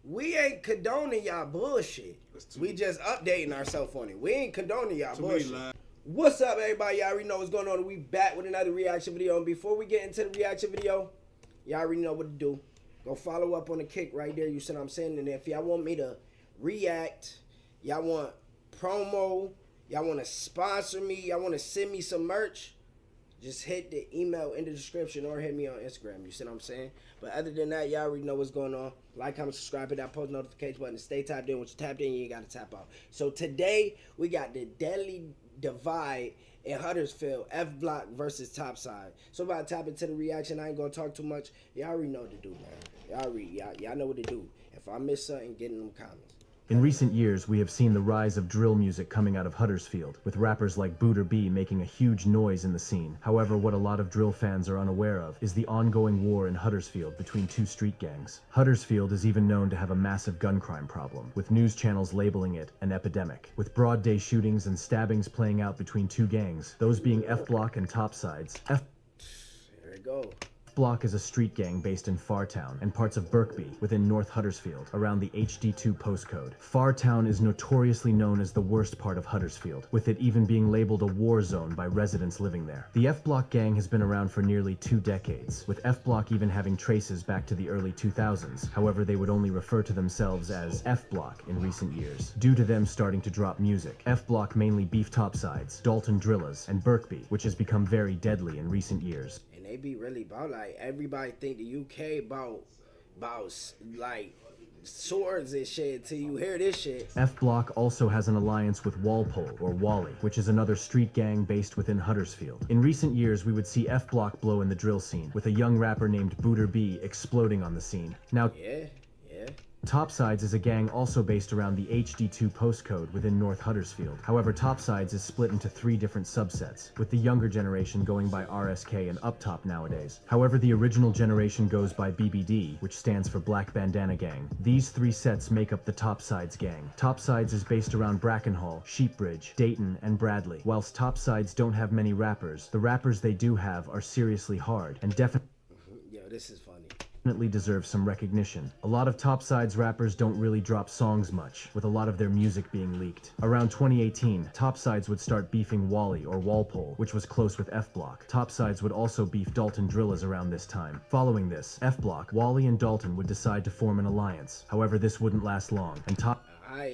We ain't condoning y'all bullshit. We just updating ourselves on it. We ain't condoning y'all bullshit. What's up, everybody? Y'all already know what's going on. We back with another reaction video. And before we get into the reaction video, y'all already know what to do. Go follow up on the kick right there. You see what I'm saying? And if y'all want me to react, y'all want promo, y'all want to sponsor me, y'all want to send me some merch, just hit the email in the description or hit me on Instagram. You see what I'm saying? But other than that, y'all already know what's going on. Like, comment, subscribe, hit that post notification button. Stay tapped in. Once you tapped in, you ain't got to tap out. So today, we got the deadly divide in Huddersfield, FBlock versus Topsides. So about to tap into the reaction. I ain't going to talk too much. Y'all already know what to do, man. Y'all know what to do. If I miss something, get in them comments. In recent years, we have seen the rise of drill music coming out of Huddersfield, with rappers like Booter B making a huge noise in the scene. However, what a lot of drill fans are unaware of is the ongoing war in Huddersfield between two street gangs. Huddersfield is even known to have a massive gun crime problem, with news channels labeling it an epidemic, with broad day shootings and stabbings playing out between two gangs, those being FBlock and Topsides. Here we go. FBlock is a street gang based in Fartown and parts of Birkby within North Huddersfield around the HD2 postcode. Fartown is notoriously known as the worst part of Huddersfield, with it even being labeled a war zone by residents living there. The FBlock gang has been around for nearly 2 decades, with FBlock even having traces back to the early 2000s. However, they would only refer to themselves as FBlock in recent years, due to them starting to drop music. FBlock mainly beef Topsides, Dalton Drillas, and Birkby, which has become very deadly in recent years. They be really about, like, everybody think the UK about like swords and shit till you hear this shit. FBlock also has an alliance with Walpole, or Wally, which is another street gang based within Huddersfield. In recent years, we would see FBlock blow in the drill scene, with a young rapper named Booter B exploding on the scene. Now, Topsides is a gang also based around the HD2 postcode within North Huddersfield. However, Topsides is split into 3 different subsets, with the younger generation going by RSK and Up Top nowadays. However, the original generation goes by BBD, which stands for Black Bandana Gang. These 3 sets make up the Topsides gang. Topsides is based around Brackenhall, Sheepbridge, Dayton, and Bradley. Whilst Topsides don't have many rappers, the rappers they do have are seriously hard and definitely this is funny. Deserve some recognition. A lot of Topsides rappers don't really drop songs much, with a lot of their music being leaked. Around 2018, Topsides would start beefing Wally or Walpole, which was close with FBlock. Topsides would also beef Dalton Drillas around this time. Following this, FBlock, Wally, and Dalton would decide to form an alliance. However, this wouldn't last long, and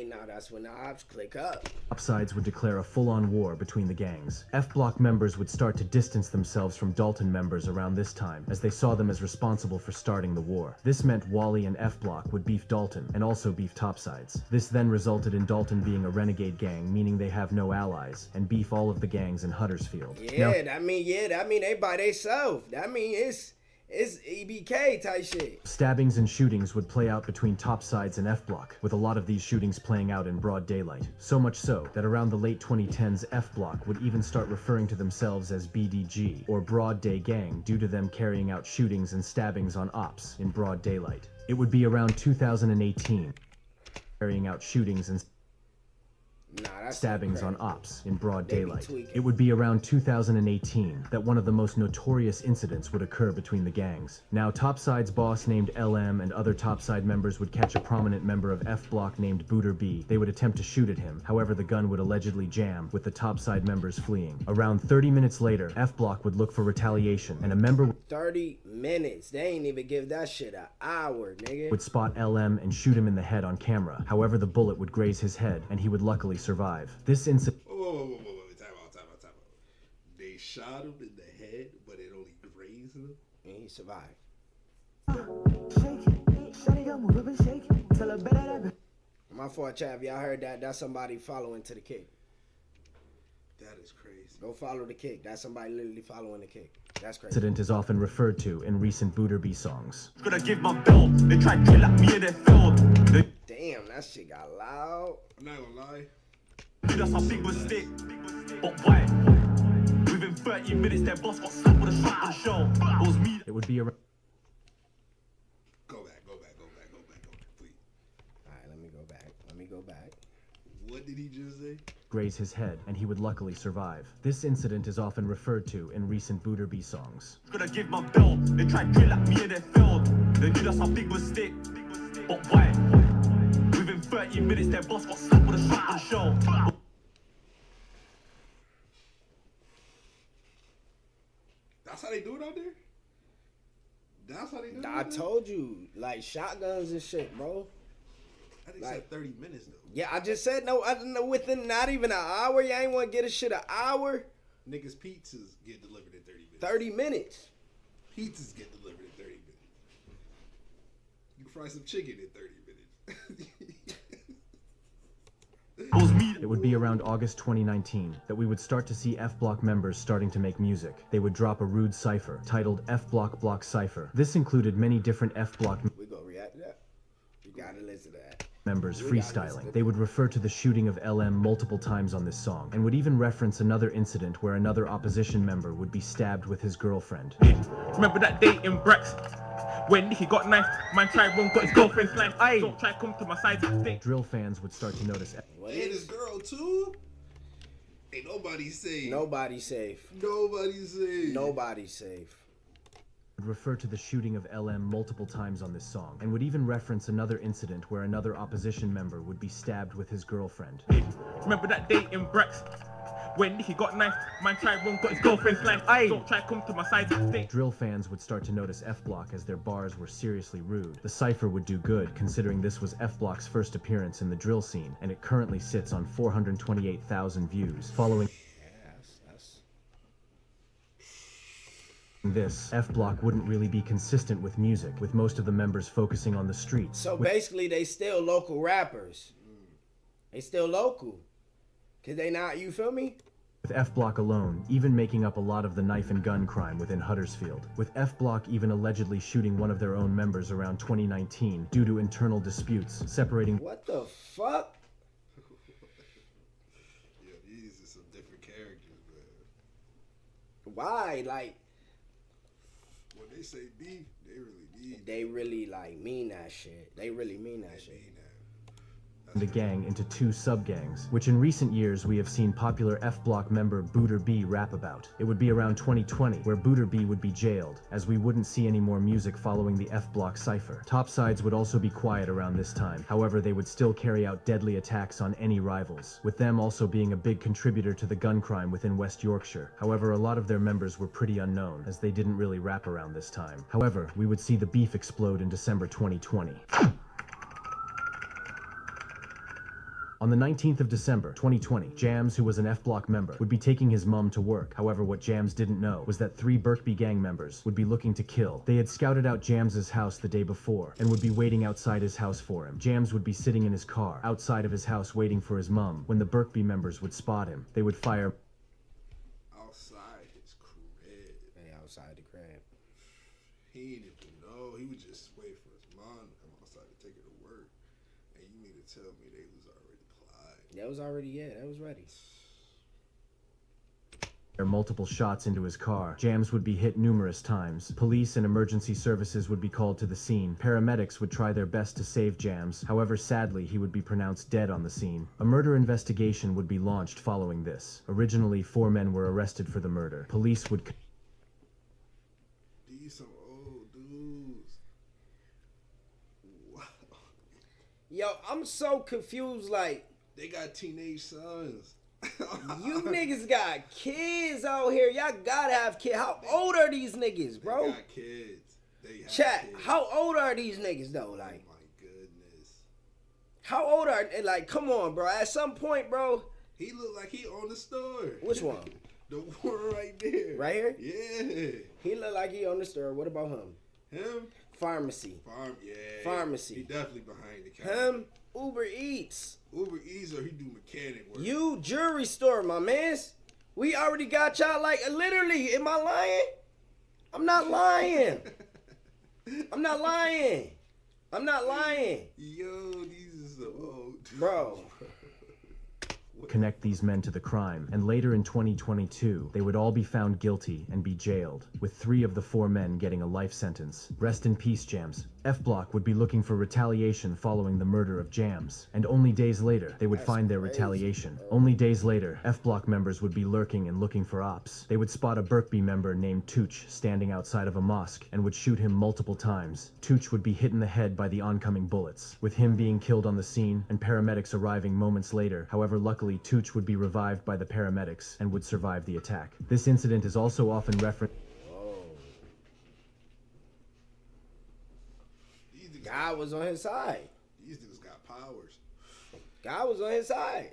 now that's when the ops click up. Topsides would declare a full-on war between the gangs. FBlock members would start to distance themselves from Dalton members around this time, as they saw them as responsible for starting the war. This meant Wally and FBlock would beef Dalton, and also beef Topsides. This then resulted in Dalton being a renegade gang, meaning they have no allies, and beef all of the gangs in Huddersfield. That mean they by themselves. That mean it's EBK type shit. Stabbings and shootings would play out between Topsides and FBlock, with a lot of these shootings playing out in broad daylight. So much so that around the late 2010s, FBlock would even start referring to themselves as BDG, or Broad Day Gang, due to them carrying out shootings and stabbings on ops in broad daylight. It would be around 2018, carrying out shootings and stabbings on ops in broad daylight. It would be around 2018 that one of the most notorious incidents would occur between the gangs. Now, Topsides boss named LM and other Topside members would catch a prominent member of FBlock named Booter B. They would attempt to shoot at him. However, the gun would allegedly jam, with the Topside members fleeing. Around 30 minutes later, FBlock would look for retaliation, and a member 30 minutes? They ain't even give that shit an hour, nigga. Would spot LM and shoot him in the head on camera. However, the bullet would graze his head, and he would luckily survive. This incident. Whoa. Time out. They shot him in the head, but it only grazed him. And he survived. My fault, Chav. Y'all heard that? That's somebody following to the kick. That is crazy. Go follow the kick. That's somebody literally following the kick. That's crazy. Incident is often referred to in recent Booter B songs. Gonna give my bill. They tried to kill at me in their field. Damn, that shit got loud. I'm not gonna lie. That's how big was stick. But why? Within 30 minutes, their boss got slapped with a shotgun shell. It was me. It would be around. Go back, please. Alright, let me go back. What did he just say? Graze his head, and he would luckily survive. This incident is often referred to in recent Booter B songs. Gonna give my bill. They tried to drill at me in their field. They knew that's how big was stick. But why? 30 minutes, their boss got slapped with a shotgun shell. That's how they do it out there? That's how they do it I out there? told you, like shotguns and shit, bro. I think Like- said 30 minutes, though. Yeah, I just said no. I don't know, within not even an hour. You ain't want to get a shit an hour. Niggas' pizzas get delivered in 30 minutes. 30 minutes. Pizzas get delivered in 30 minutes. You can fry some chicken in 30 minutes. It was me. It would be around August 2019 that we would start to see FBlock members starting to make music. They would drop a rude cipher titled FBlock Block Cipher. This included many different FBlock We gonna react to that. You gotta listen to that. members We gotta listen to freestyling. They would that. refer to the shooting of LM multiple times on this song, and would even reference another incident where another opposition member would be stabbed with his girlfriend. Remember that day in Brex when Nicky got knifed? Man tried one, got his girlfriend's life. Don't try come to my side of the thing. Drill fans would start to notice What And is? this girl, too? Ain't nobody safe. Nobody safe. Nobody's safe. Nobody's safe. would refer to the shooting of LM multiple times on this song, and would even reference another incident where another opposition member would be stabbed with his girlfriend. Remember that day in Brex when Nicky got knifed? Man tried one, got his girlfriend's life. Don't try come to my side of the thing. Drill fans would start to notice FBlock as their bars were seriously rude. The cipher would do good, considering this was FBlock's first appearance in the drill scene, and it currently sits on 428,000 views. Following this, FBlock wouldn't really be consistent with music, with most of the members focusing on the streets. So basically, they still local rappers. They still local. Cause they not, you feel me? With FBlock alone, even making up a lot of the knife and gun crime within Huddersfield, with FBlock even allegedly shooting one of their own members around 2019 due to internal disputes separating. What the fuck? Yeah, these are some different characters, man. Why? Like, When they say beef, they really mean. they really like mean that shit. They really mean that shit. mean that. The gang into two sub-gangs, which in recent years we have seen popular FBlock member Booter B rap about. It would be around 2020 where Booter B would be jailed, as we wouldn't see any more music following the FBlock cipher. Topsides would also be quiet around this time, however they would still carry out deadly attacks on any rivals, with them also being a big contributor to the gun crime within West Yorkshire. However, a lot of their members were pretty unknown, as they didn't really rap around this time. However, we would see the beef explode in December 2020. On the 19th of December, 2020, Javs, who was an FBlock member, would be taking his mum to work. However, what Javs didn't know was that 3 Birkby gang members would be looking to kill. They had scouted out Javs' house the day before, and would be waiting outside his house for him. Javs would be sitting in his car, outside of his house waiting for his mum. When the Birkby members would spot him, they would fire Outside his crib. They outside the crib. He didn't even know. He would just wait for his mom to come outside to take her to work. And you mean to tell me they was already plied? That was already, yeah, that was ready. multiple shots into his car. Javs would be hit numerous times. Police and emergency services would be called to the scene. Paramedics would try their best to save Javs. However, sadly, he would be pronounced dead on the scene. A murder investigation would be launched following this. Originally, 4 men were arrested for the murder. Police would... These some old dudes. Wow. Yo, I'm so confused, like, They got teenage sons. you niggas got kids out here. Y'all gotta have kids. How old are these niggas, bro? They got kids. They have Chat, kids. how old are these niggas, though? Like, Oh my goodness. how old are they? Like, come on, bro. At some point, bro. He looked like he owned the store. Which one? The one right there. Right here? Yeah. He look like he on the store. What about him? Him? Pharmacy. Yeah. Pharmacy. He definitely behind the counter. Him? Uber Eats. Uber Eats or he do mechanic work. You jewelry store, my mans. We already got y'all, like, literally. Am I lying? I'm not lying. I'm not lying. I'm not lying. Yo, these is the old dudes. Bro. connect these men to the crime, and later in 2022, they would all be found guilty and be jailed, with 3 of the 4 men getting a life sentence. Rest in peace, Jams. FBlock would be looking for retaliation following the murder of Jams, and only days later, they would find their retaliation. Only days later, FBlock members would be lurking and looking for ops. They would spot a Birkby member named Tooch standing outside of a mosque and would shoot him multiple times. Tooch would be hit in the head by the oncoming bullets, with him being killed on the scene and paramedics arriving moments later. However, luckily, Tooch would be revived by the paramedics and would survive the attack. This incident is also often referenced. God was on his side. These niggas got powers. God was on his side.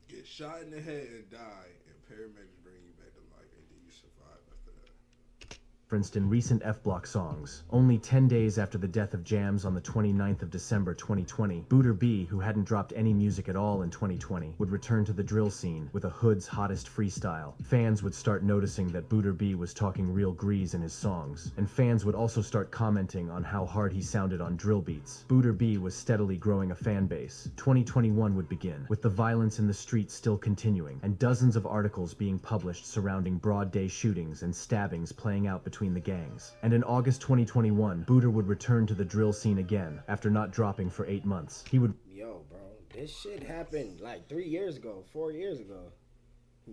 Get shot in the head and die, and paramedics bring you back to life, and then you survive after that. Referenced in recent FBlock songs. Only 10 days after the death of Jams on the 29th of December 2020, Booter B, who hadn't dropped any music at all in 2020, would return to the drill scene with a Hood's hottest freestyle. Fans would start noticing that Booter B was talking real grease in his songs, and fans would also start commenting on how hard he sounded on drill beats. Booter B was steadily growing a fan base. 2021 would begin, with the violence in the streets still continuing, and dozens of articles being published surrounding broad day shootings and stabbings playing out between the gangs. And in August 2021, Booter would return to the drill scene again after not dropping for 8 months. He would Yo, bro, this shit happened like 3 years ago, 4 years ago.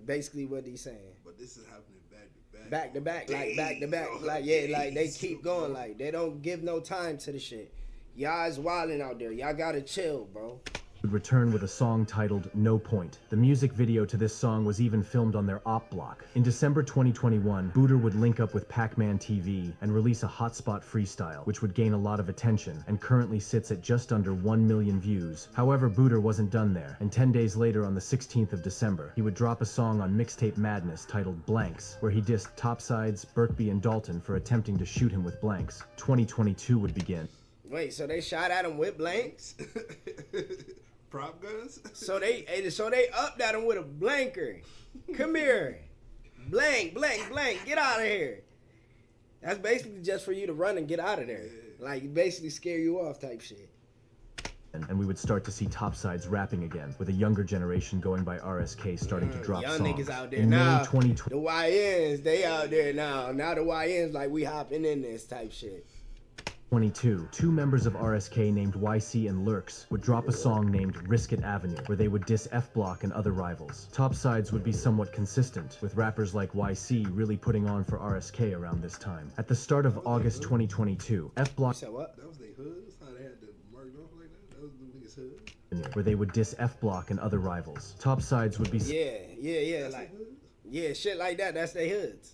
Basically what he's saying. But this is happening back to back. Back to back, like back to back. Like, yeah, like they keep going. Like, they don't give no time to the shit. Y'all is wilding out there. Y'all gotta chill, bro. would return with a song titled No Point. The music video to this song was even filmed on their op block. In December 2021, Booter would link up with Pac-Man TV and release a hotspot freestyle, which would gain a lot of attention and currently sits at just under 1 million views. However, Booter wasn't done there, and 10 days later on the 16th of December, he would drop a song on Mixtape Madness titled Blanks, where he dissed Topsides, Birkby, and Dalton for attempting to shoot him with blanks. 2022 would begin. Wait, so they shot at him with blanks? Prop guns? So they upped at him with a blanker. Come here. Blank, blank, blank. Get out of here. That's basically just for you to run and get out of there. Like, basically scare you off type shit. And we would start to see Topsides rapping again, with a younger generation going by RSK starting to drop young songs. Niggas out there in now. May 2020, The YNs, they out there now. Now the YNs like we hopping in this type shit. 22, two members of RSK named YC and Lurks would drop a song named Risk It Avenue, where they would diss FBlock and other rivals. Topsides would be somewhat consistent, with rappers like YC really putting on for RSK around this time. At the start of August 2022, FBlock You said what? That was their hoods? How they had to mark off like that? That was the niggas' hood? where they would diss FBlock and other rivals. Topsides would be Yeah, That's like, their hoods? yeah, shit like that. That's their hoods.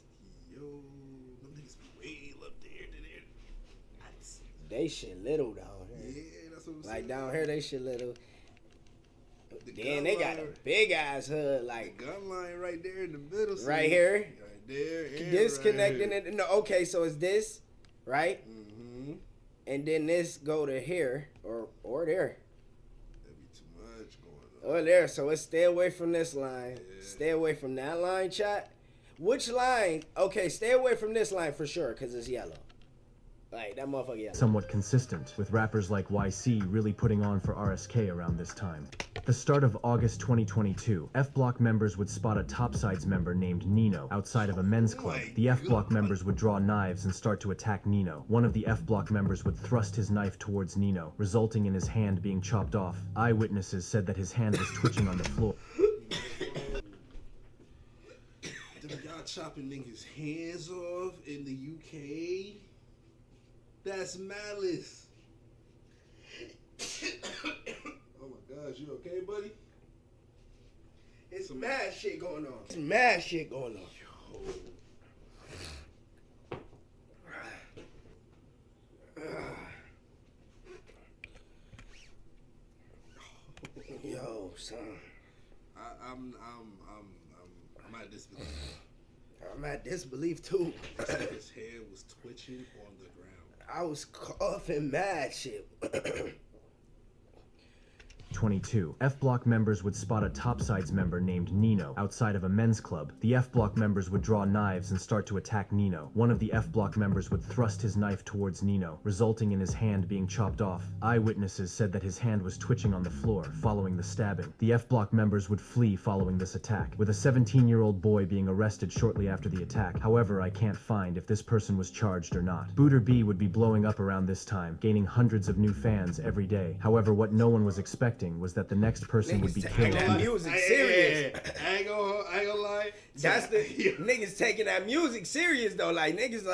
Yo, them niggas be way up there to there. They shit little down here. Yeah, that's what I'm saying. Like down here, they shit little. The Then gun they got a line- big ass hood, the like gun line right there in the middle. right here. Right there. And Disconnecting right it. No, okay, so it's this, right? Mm-hmm. And then this go to here or there That'd be too much going on. or there. So it's stay away from this line. Stay away from that line, chat. Which line? Okay, stay away from this line for sure, cause it's yellow. Like that motherfucker yellow. somewhat consistent, with rappers like YC really putting on for RSK around this time. At the start of August 2022, FBlock members would spot a Topsides member named Nino outside of a men's club. The FBlock members would draw knives and start to attack Nino. One of the FBlock members would thrust his knife towards Nino, resulting in his hand being chopped off. Eyewitnesses said that his hand was twitching on the floor. Y'all chopping niggas' hands off in the UK? That's malice. Oh my gosh, you okay, buddy? It's mad shit going on. It's mad shit going on. Yo, son. I'm at disbelief. I'm at disbelief too. His head was twitching on the ground. I was coughing mad shit. 2022, FBlock members would spot a Topsides member named Nino outside of a men's club. The FBlock members would draw knives and start to attack Nino. One of the FBlock members would thrust his knife towards Nino, resulting in his hand being chopped off. Eyewitnesses said that his hand was twitching on the floor following the stabbing. The FBlock members would flee following this attack, with a 17-year-old boy being arrested shortly after the attack. However, I can't find if this person was charged or not. Booter B would be blowing up around this time, gaining hundreds of new fans every day. However, what no one was expecting was that the next person would be killed. That music serious. I ain't gonna lie. That's the niggas taking that music serious though. Like niggas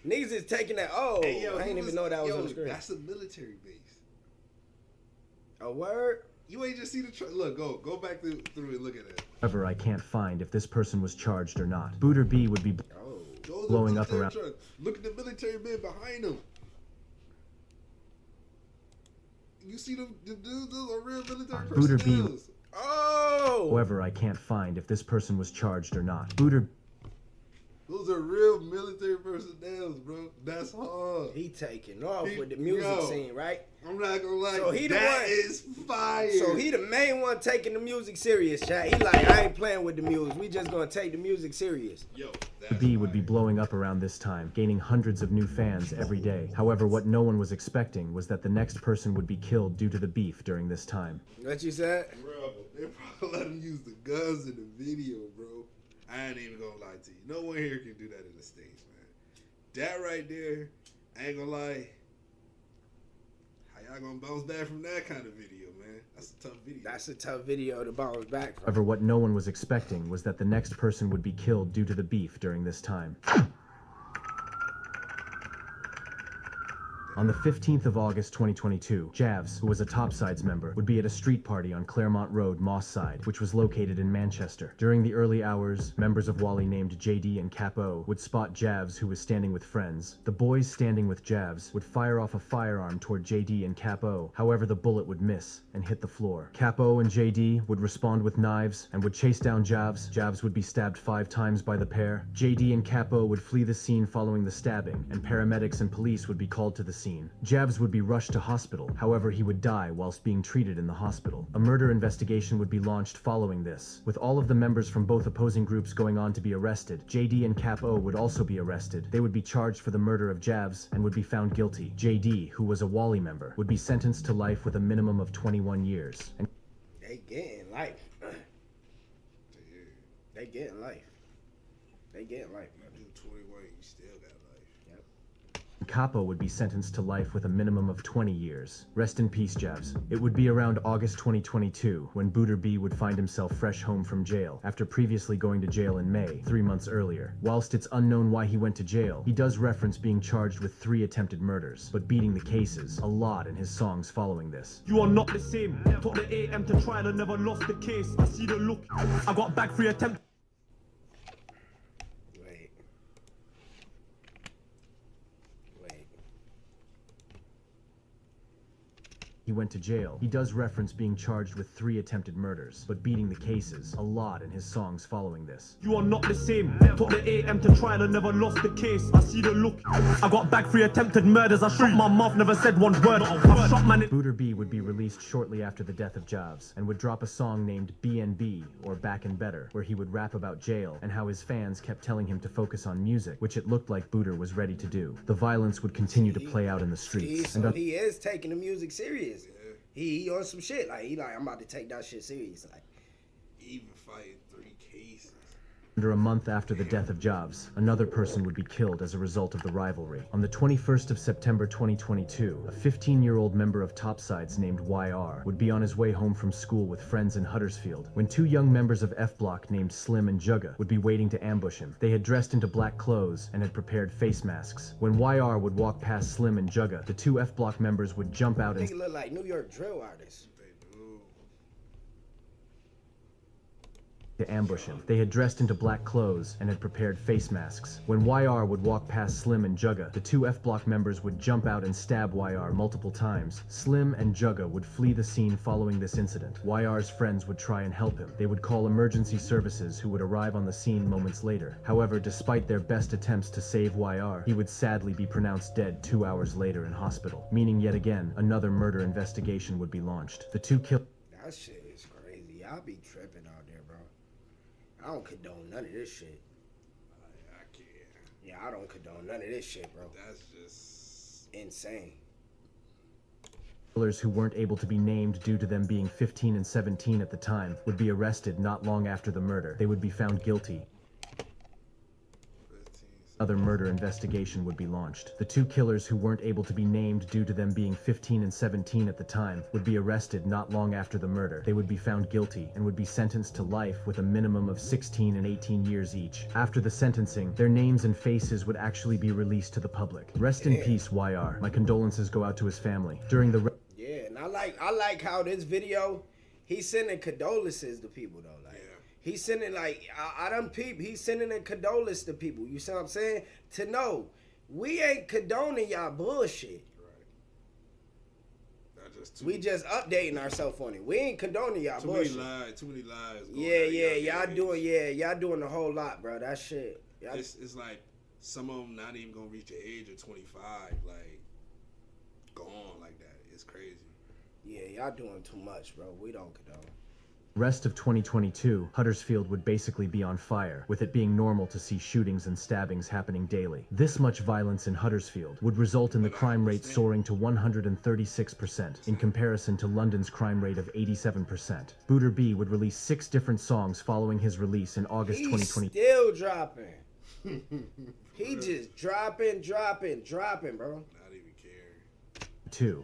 is taking that. Oh, Hey, yo, I didn't even know that was on the screen. That's a military base. A word? You ain't just see the look. Go back through and look at it. However, I can't find if this person was charged or not. Booter B would be blowing up around. Look at the military men behind him. You see the dudes? Those are real military Booter B. personnel. Oh. However, I can't find if this person was charged or not. Booter. Those are real military personnel, bro. That's hard. He taking off with the music scene, right? I'm not gonna lie. So he the that one. is fire. So he the main one taking the music serious, chat. He like, I ain't playing with the music. We just gonna take the music serious. Yo, B would be blowing up around this time, gaining hundreds of new fans every day. However, what no one was expecting was that the next person would be killed due to the beef during this time. What you said? Bro, they probably let him use the guns in the video, bro. I ain't even gonna lie to you. No one here can do that in the States, man. That right there, I ain't gonna lie. How y'all gonna bounce back from that kind of video, man? That's a tough video. That's a tough video to bounce back from. However, what no one was expecting was that the next person would be killed due to the beef during this time. On the 15th of August 2022, Javs, who was a Topsides member, would be at a street party on Claremont Road, Moss Side, which was located in Manchester. During the early hours, members of Wally named JD and Capo would spot Javs, who was standing with friends. The boys standing with Javs would fire off a firearm toward JD and Capo. However, the bullet would miss and hit the floor. Capo and JD would respond with knives and would chase down Javs. Javs would be stabbed 5 times by the pair. JD and Capo would flee the scene following the stabbing, and paramedics and police would be called to the scene. Javs would be rushed to hospital. However, he would die whilst being treated in the hospital. A murder investigation would be launched following this, with all of the members from both opposing groups going on to be arrested. JD and Capo would also be arrested. They would be charged for the murder of Javs and would be found guilty. JD, who was a Wally member, would be sentenced to life with a minimum of 21 years. And They getting life. They getting life. They getting life, man. You do 21, you still got life. Capo would be sentenced to life with a minimum of 20 years. Rest in peace, Javs. It would be around August 2022 when Booter B would find himself fresh home from jail after previously going to jail in May, 3 months earlier. Whilst it's unknown why he went to jail, he does reference being charged with 3 attempted murders, but beating the cases a lot in his songs following this. You are not the same. Took the AM to trial and never lost the case. I see the look. I got back 3 attempts. He went to jail. He does reference being charged with 3 attempted murders, but beating the cases a lot in his songs following this. You are not the same. Took the AM to trial and never lost the case. I see the look. I got back 3 attempted murders. I shot my mouth, never said one word. I shot man. Booter B would be released shortly after the death of Javs and would drop a song named BNB, or Back and Better, where he would rap about jail and how his fans kept telling him to focus on music, which it looked like Booter was ready to do. The violence would continue to play out in the streets. So he is taking the music serious. He on some shit. Like, I'm about to take that shit serious. Like, Even fighting 3 cases. Under a month after the death of Javs, another person would be killed as a result of the rivalry. On the 21st of September 2022, a 15-year-old member of Topsides named YR would be on his way home from school with friends in Huddersfield when 2 young members of FBlock named Slim and Jugga would be waiting to ambush him. They had dressed into black clothes and had prepared face masks. When YR would walk past Slim and Jugga, the 2 FBlock members would jump out and look like New York drill artists. to ambush him. They had dressed into black clothes and had prepared face masks. When YR would walk past Slim and Jugga, the 2 FBlock members would jump out and stab YR multiple times. Slim and Jugga would flee the scene following this incident. YR's friends would try and help him. They would call emergency services, who would arrive on the scene moments later. However, despite their best attempts to save YR, he would sadly be pronounced dead 2 hours later in hospital, meaning yet again another murder investigation would be launched. The 2 killed That shit is crazy. Y'all be tripping out there, bro. I don't condone none of this shit. I can't. Yeah, I don't condone none of this shit, bro. That's just insane. Killers who weren't able to be named due to them being 15 and 17 at the time would be arrested not long after the murder. They would be found guilty. Another murder investigation would be launched. The two killers who weren't able to be named due to them being 15 and 17 at the time would be arrested not long after the murder. They would be found guilty and would be sentenced to life with a minimum of 16 and 18 years each. After the sentencing, their names and faces would actually be released to the public. Rest in peace, YR. My condolences go out to his family. During the yeah, and I like how this video, he's sending condolences to people though. Like, he's sending, like, I done peep, he's sending a condolence to people. You see what I'm saying? To know, we ain't condoning y'all bullshit. Right. We just updating ourselves on it. We ain't condoning y'all bullshit. Too many lies. Y'all doing a whole lot, bro. That shit. It's like some of them not even gonna reach the age of 25, like, gone like that. It's crazy. Yeah, y'all doing too much, bro. We don't condone. rest of 2022, Huddersfield would basically be on fire, with it being normal to see shootings and stabbings happening daily. This much violence in Huddersfield would result in the crime rate soaring to 136% in comparison to London's crime rate of 87%. Booter B would release 6 different songs following his release in August 2020. Still dropping. He just dropping, bro.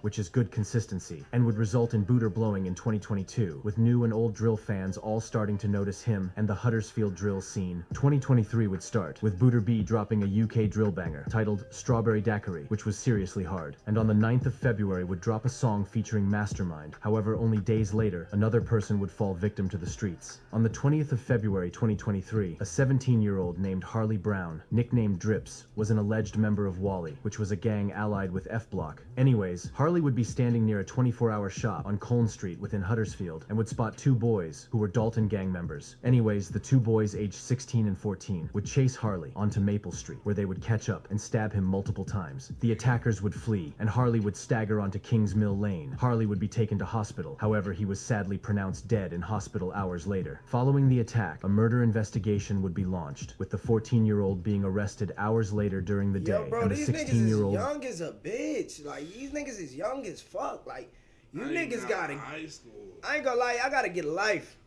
Which is good consistency, and would result in Booter blowing in 2022, with new and old drill fans all starting to notice him and the Huddersfield drill scene. 2023 would start, with Booter B dropping a UK drill banger, titled Strawberry Daiquiri, which was seriously hard, and on the 9th of February would drop a song featuring Mastermind. However, only days later, another person would fall victim to the streets. On the 20th of February 2023, a 17-year-old named Harley Brown, nicknamed Drips, was an alleged member of Wally, which was a gang allied with FBlock. Anyways, Harley would be standing near a 24-hour shop on Colne Street within Huddersfield and would spot 2 boys who were Dalton gang members. Anyways, the 2 boys aged 16 and 14 would chase Harley onto Maple Street, where they would catch up and stab him multiple times. The attackers would flee, and Harley would stagger onto Kings Mill Lane. Harley would be taken to hospital. However, he was sadly pronounced dead in hospital hours later. Following the attack, a murder investigation would be launched, with the 14-year-old being arrested hours later during the day, bro, and the these 16-year-old... niggas is young as a bitch. Like, these niggas is young as fuck. Like, you niggas gotta... High school. I ain't gonna lie, y'all gotta get life.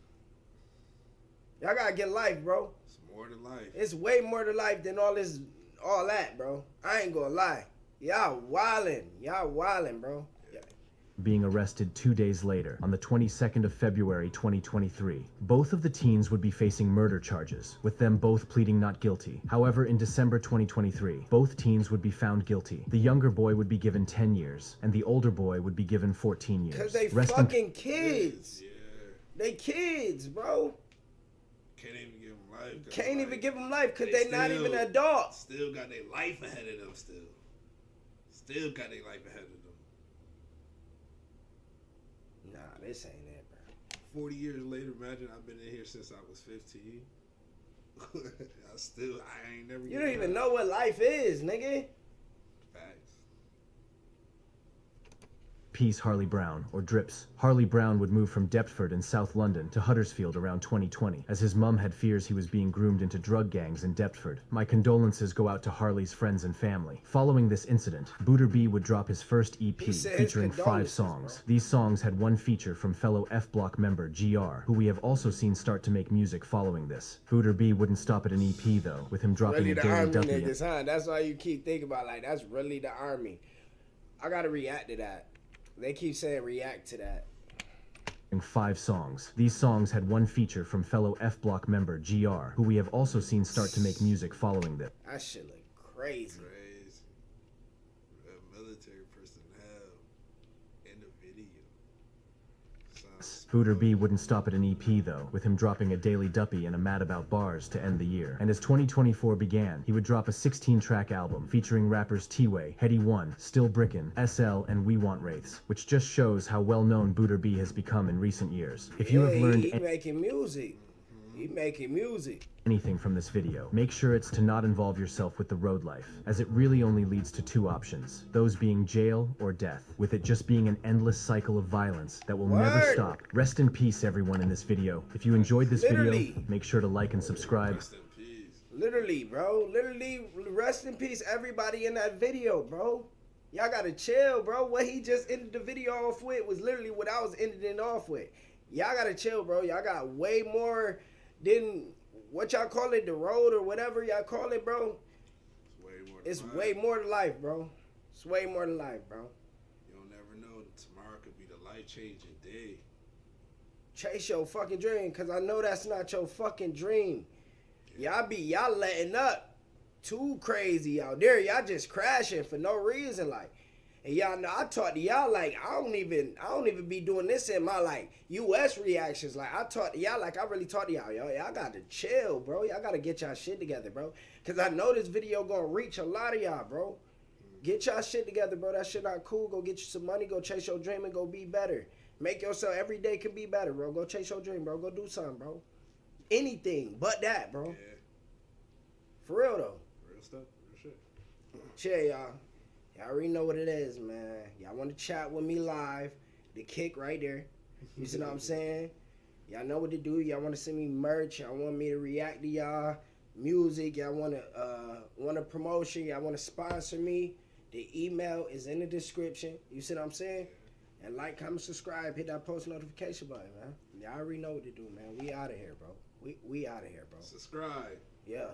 Y'all gotta get life, bro. It's more to life. It's way more to life than all that, bro. I ain't gonna lie. Y'all wildin', bro. Being arrested 2 days later, on the 22nd of February 2023. Both of the teens would be facing murder charges, with them both pleading not guilty. However, in December 2023, both teens would be found guilty. The younger boy would be given 10 years, and the older boy would be given 14 years. Because they fucking kids. Yeah. They kids, bro. Can't even give them life. Can't even give them life because they not even adults. Still got their life ahead of them Still got their life ahead of them. Nah, this ain't it, bro. 40 years later, imagine I've been in here since I was 15. I ain't never... You don't even know what life is, nigga. Facts. Peace Harley Brown, or Drips. Harley Brown would move from Deptford in South London to Huddersfield around 2020, as his mum had fears he was being groomed into drug gangs in Deptford. My condolences go out to Harley's friends and family. Following this incident, Booter B would drop his first EP featuring 5 songs. Bro. These songs had one feature from fellow FBlock member GR, who we have also seen start to make music following this. Booter B wouldn't stop at an EP though, with him dropping really a daily Army niggas, huh? That's why you keep thinking about, like, that's really the Army. I gotta react to that. They keep saying react to that. 5 songs. These songs had one feature from fellow FBlock member GR, who we have also seen start to make music following this. That shit look crazy. Military personnel in the video. Booter B wouldn't stop at an EP though, with him dropping a daily duppy and a Mad About Bars to end the year. And as 2024 began, he would drop a 16-track album featuring rappers T-Way, Heady One, Still Brickin', SL, and We Want Wraiths, which just shows how well-known Booter B has become in recent years. If you have learned... He making music. He making music. Anything from this video, make sure it's to not involve yourself with the road life, as it really only leads to two options, those being jail or death, with it just being an endless cycle of violence that will never stop. Rest in peace, everyone in this video. If you enjoyed this video, make sure to like and subscribe. Rest in peace. Literally, bro. Literally, rest in peace, everybody in that video, bro. Y'all gotta chill, bro. What he just ended the video off with was literally what I was ending it off with. Y'all gotta chill, bro. Y'all got way more than what y'all call it, the road or whatever y'all call it, bro. It's way more to life, bro. It's way more to life, bro. You'll never know that tomorrow could be the life-changing day. Chase your fucking dream, cause I know that's not your fucking dream. Y'all letting up too crazy out there. Y'all just crashing for no reason, like. And y'all know I talk to y'all like I don't even be doing this in my like US reactions. Like I talk to y'all like I really talk to y'all. Y'all gotta chill, bro. Y'all gotta get y'all shit together, bro. Cause I know this video gonna reach a lot of y'all, bro. Get y'all shit together, bro. That shit not cool. Go get you some money. Go chase your dream and go be better. Make yourself every day can be better, bro. Go chase your dream, bro. Go do something, bro. Anything but that, bro. Yeah. For real though. Real stuff. Real shit. Chill, y'all. Y'all already know what it is, man. Y'all want to chat with me live. The kick right there. You see what I'm saying? Y'all know what to do. Y'all want to send me merch. Y'all want me to react to y'all music. Y'all want a promotion. Y'all want to sponsor me. The email is in the description. You see what I'm saying? And like, comment, subscribe. Hit that post notification button, man. Y'all already know what to do, man. We out of here, bro. We out of here, bro. Subscribe. Yeah.